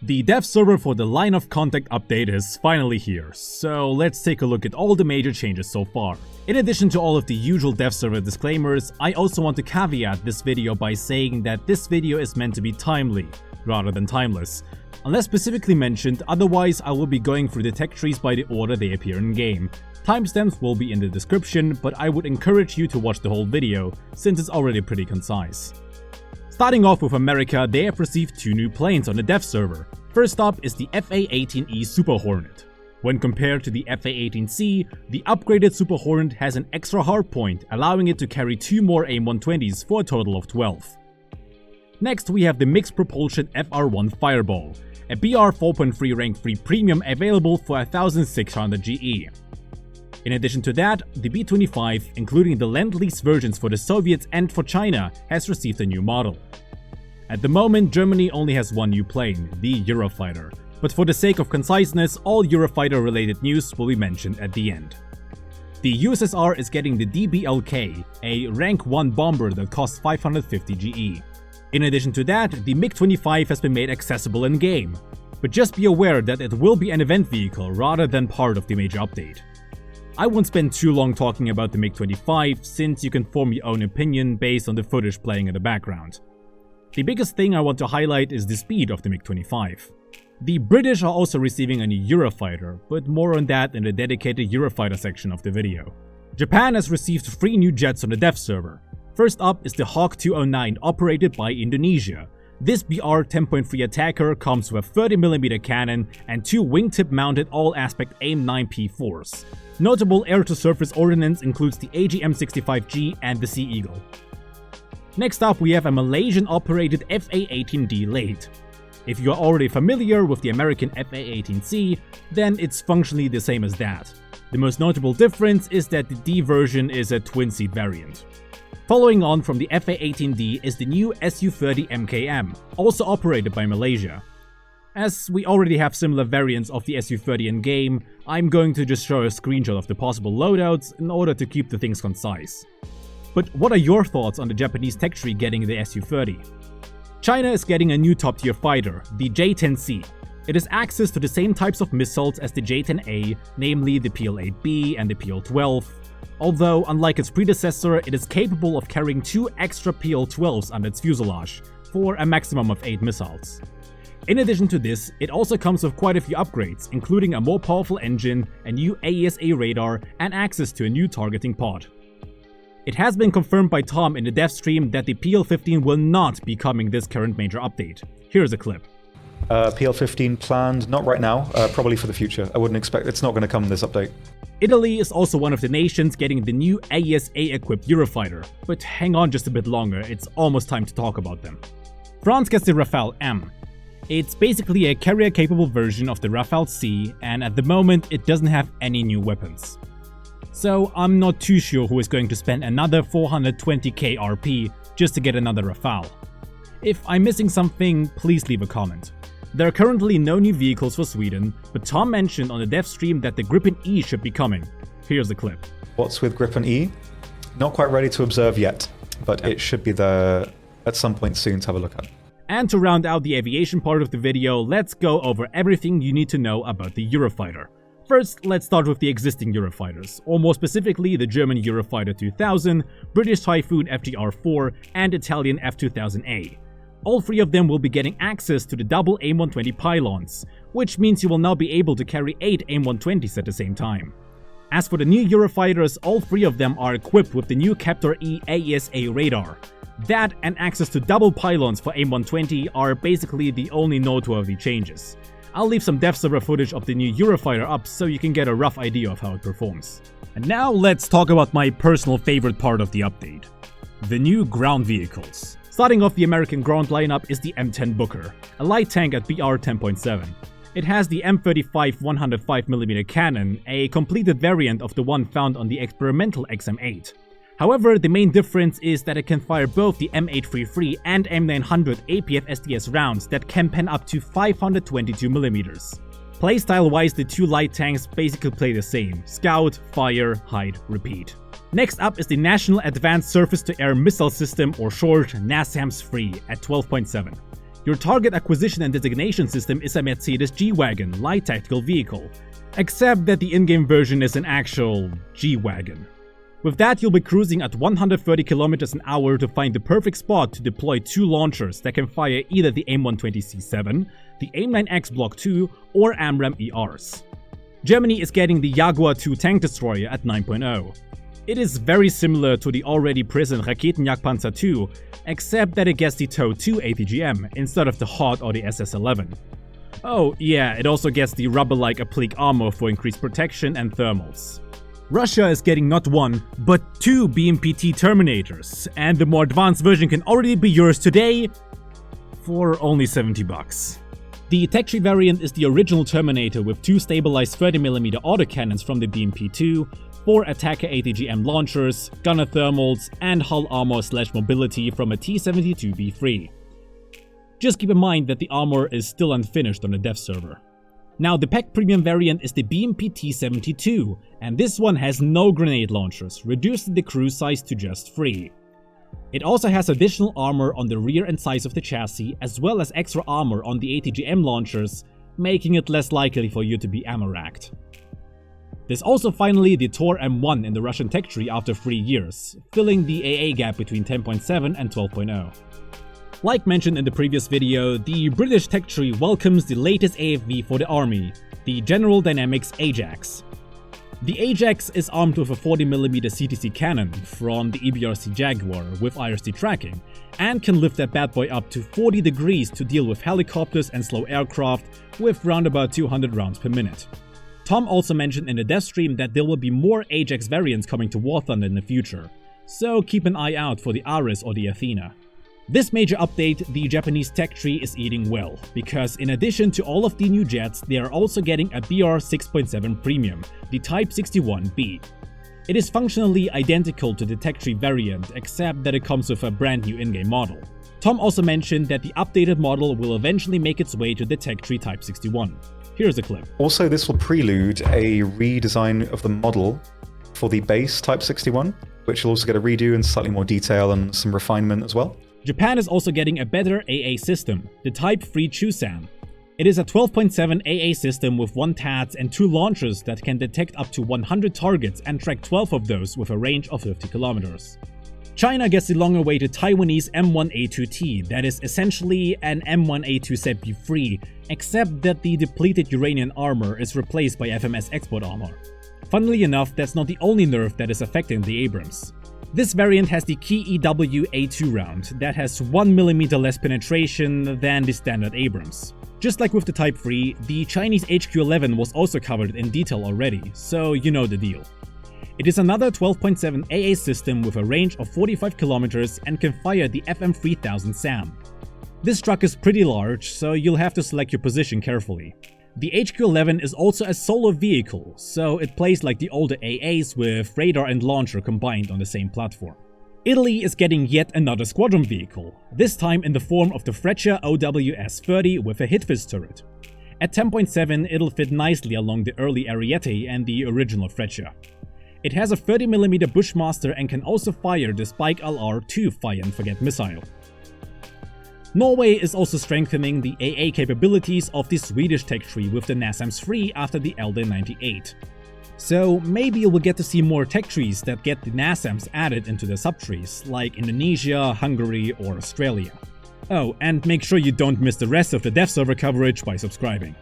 The dev server for the Line of Contact update is finally here, so let's take a look at all the major changes so far. In addition to all of the usual dev server disclaimers, I also want to caveat this video by saying that this video is meant to be timely, rather than timeless. Unless specifically mentioned, otherwise I will be going through the tech trees by the order they appear in-game. Timestamps will be in the description, but I would encourage you to watch the whole video, since it's already pretty concise. Starting off with America, they have received 2 new planes on the dev server. First up is the FA-18E Super Hornet. When compared to the FA-18C, the upgraded Super Hornet has an extra hardpoint, allowing it to carry 2 more AIM-120s for a total of 12. Next we have the Mixed Propulsion FR-1 Fireball, a BR 4.3 rank 3 premium available for 1600 GE. In addition to that, the B-25, including the Lend-Lease versions for the Soviets and for China, has received a new model. At the moment, Germany only has 1 new plane, the Eurofighter, but for the sake of conciseness, all Eurofighter related news will be mentioned at the end. The USSR is getting the DBLK, a rank 1 bomber that costs 550 GE. In addition to that, the MiG-25 has been made accessible in-game, but just be aware that it will be an event vehicle rather than part of the major update. I won't spend too long talking about the MiG-25 since you can form your own opinion based on the footage playing in the background. The biggest thing I want to highlight is the speed of the MiG-25. The British are also receiving a new Eurofighter, but more on that in the dedicated Eurofighter section of the video. Japan has received 3 new jets on the dev server. First up is the Hawk 209 operated by Indonesia. This BR 10.3 attacker comes with a 30mm cannon and 2 wingtip mounted all-aspect AIM-9P4s. Notable air-to-surface ordnance includes the AGM-65G and the Sea Eagle. Next up we have a Malaysian-operated FA-18D Late. If you are already familiar with the American FA-18C, then it's functionally the same as that. The most notable difference is that the D version is a twin-seat variant. Following on from the FA-18D is the new Su-30 MKM, also operated by Malaysia. As we already have similar variants of the Su-30 in-game, I'm going to just show a screenshot of the possible loadouts in order to keep the things concise. But what are your thoughts on the Japanese tech tree getting the Su-30? China is getting a new top-tier fighter, the J-10C. It has access to the same types of missiles as the J-10A, namely the PL-8B and the PL-12. Although, unlike its predecessor, it is capable of carrying 2 extra PL-12s under its fuselage, for a maximum of 8 missiles. In addition to this, it also comes with quite a few upgrades, including a more powerful engine, a new AESA radar, and access to a new targeting pod. It has been confirmed by Tom in the dev stream that the PL-15 will not be coming this current major update. Here's a clip. PL-15 planned, not right now, probably for the future. I wouldn't expect, it's not going to come in this update. Italy is also one of the nations getting the new AESA-equipped Eurofighter, but hang on just a bit longer, it's almost time to talk about them. France gets the Rafale M. It's basically a carrier-capable version of the Rafale C, and at the moment it doesn't have any new weapons. So I'm not too sure who is going to spend another 420k RP just to get another Rafale. If I'm missing something, please leave a comment. There are currently no new vehicles for Sweden, but Tom mentioned on the dev stream that the Gripen E should be coming. Here's the clip. What's with Gripen E? Not quite ready to observe yet, but it should be there at some point soon to have a look at. And to round out the aviation part of the video, let's go over everything you need to know about the Eurofighter. First, let's start with the existing Eurofighters, or more specifically the German Eurofighter 2000, British Typhoon FGR-4, and Italian F-2000A. All 3 of them will be getting access to the double AIM-120 pylons, which means you will now be able to carry 8 AIM-120s at the same time. As for the new Eurofighters, all 3 of them are equipped with the new Captor E AESA radar. That and access to double pylons for AIM-120 are basically the only noteworthy changes. I'll leave some dev server footage of the new Eurofighter up so you can get a rough idea of how it performs. And now let's talk about my personal favorite part of the update. The new ground vehicles. Starting off the American ground lineup is the M10 Booker, a light tank at BR 10.7. It has the M35 105mm cannon, a completed variant of the one found on the experimental XM8. However, the main difference is that it can fire both the M833 and M900 APF SDS rounds that can pen up to 522mm. Playstyle-wise, the 2 light tanks basically play the same: scout, fire, hide, repeat. Next up is the National Advanced Surface-to-Air Missile System, or short NASAMS-3, at 12.7. Your target acquisition and designation system is a Mercedes G-Wagon light tactical vehicle, except that the in-game version is an actual G-Wagon. With that, you'll be cruising at 130 km an hour to find the perfect spot to deploy 2 launchers that can fire either the AIM-120C7, the AIM-9X Block 2, or AMRAAM ERs. Germany is getting the Jaguar 2 tank destroyer at 9.0. It is very similar to the already present Raketenjagdpanzer 2, except that it gets the TOW 2 ATGM instead of the HOT or the SS-11. Oh yeah, it also gets the rubber-like applique armor for increased protection and thermals. Russia is getting not 1, but 2 BMP-T Terminators, and the more advanced version can already be yours today for only $70. The tech tree variant is the original Terminator with 2 stabilized 30mm autocannons from the BMP-2, 4 Attacker ATGM launchers, gunner thermals, and hull armor/mobility from a T-72B3. Just keep in mind that the armor is still unfinished on the dev server. Now, the pack premium variant is the BMP-T-72, and this one has no grenade launchers, reducing the crew size to just 3. It also has additional armor on the rear and sides of the chassis, as well as extra armor on the ATGM launchers, making it less likely for you to be ammo-racked. There's also finally the Tor M1 in the Russian tech tree after 3 years, filling the AA gap between 10.7 and 12.0. Like mentioned in the previous video, the British tech tree welcomes the latest AFV for the army, the General Dynamics Ajax. The Ajax is armed with a 40mm CTC cannon from the EBRC Jaguar with IRC tracking, and can lift that bad boy up to 40 degrees to deal with helicopters and slow aircraft with round about 200 rounds per minute. Tom also mentioned in the dev stream that there will be more Ajax variants coming to War Thunder in the future, so keep an eye out for the Ares or the Athena. This major update, the Japanese tech tree is eating well, because in addition to all of the new jets, they are also getting a BR 6.7 Premium, the Type 61B. It is functionally identical to the tech tree variant, except that it comes with a brand new in-game model. Tom also mentioned that the updated model will eventually make its way to the tech tree Type 61. Here's a clip. Also, this will prelude a redesign of the model for the base Type 61, which will also get a redo and slightly more detail and some refinement as well. Japan is also getting a better AA system, the Type 3 Chusan. It is a 12.7 AA system with 1 TADS and 2 launchers that can detect up to 100 targets and track 12 of those with a range of 50 kilometers. China gets the long-awaited Taiwanese M1A2T, that is essentially an M1A2 ZB3, except that the depleted Uranian armor is replaced by FMS export armor. Funnily enough, that's not the only nerf that is affecting the Abrams. This variant has the Key EW A2 round that has 1mm less penetration than the standard Abrams. Just like with the Type 3, the Chinese HQ-11 was also covered in detail already, so you know the deal. It is another 12.7 AA system with a range of 45 kilometers and can fire the FM3000 SAM. This truck is pretty large, so you'll have to select your position carefully. The HQ-11 is also a solo vehicle, so it plays like the older AAs with radar and launcher combined on the same platform. Italy is getting yet another squadron vehicle, this time in the form of the Freccia OWS-30 with a hit-fist turret. At 10.7, it'll fit nicely along the early Ariete and the original Freccia. It has a 30mm Bushmaster and can also fire the Spike LR-2 Fire and Forget missile. Norway is also strengthening the AA capabilities of the Swedish tech tree with the NASAMS 3 after the LD98. So maybe you will get to see more tech trees that get the NASAMS added into the subtrees, like Indonesia, Hungary, or Australia. Oh, and make sure you don't miss the rest of the dev server coverage by subscribing.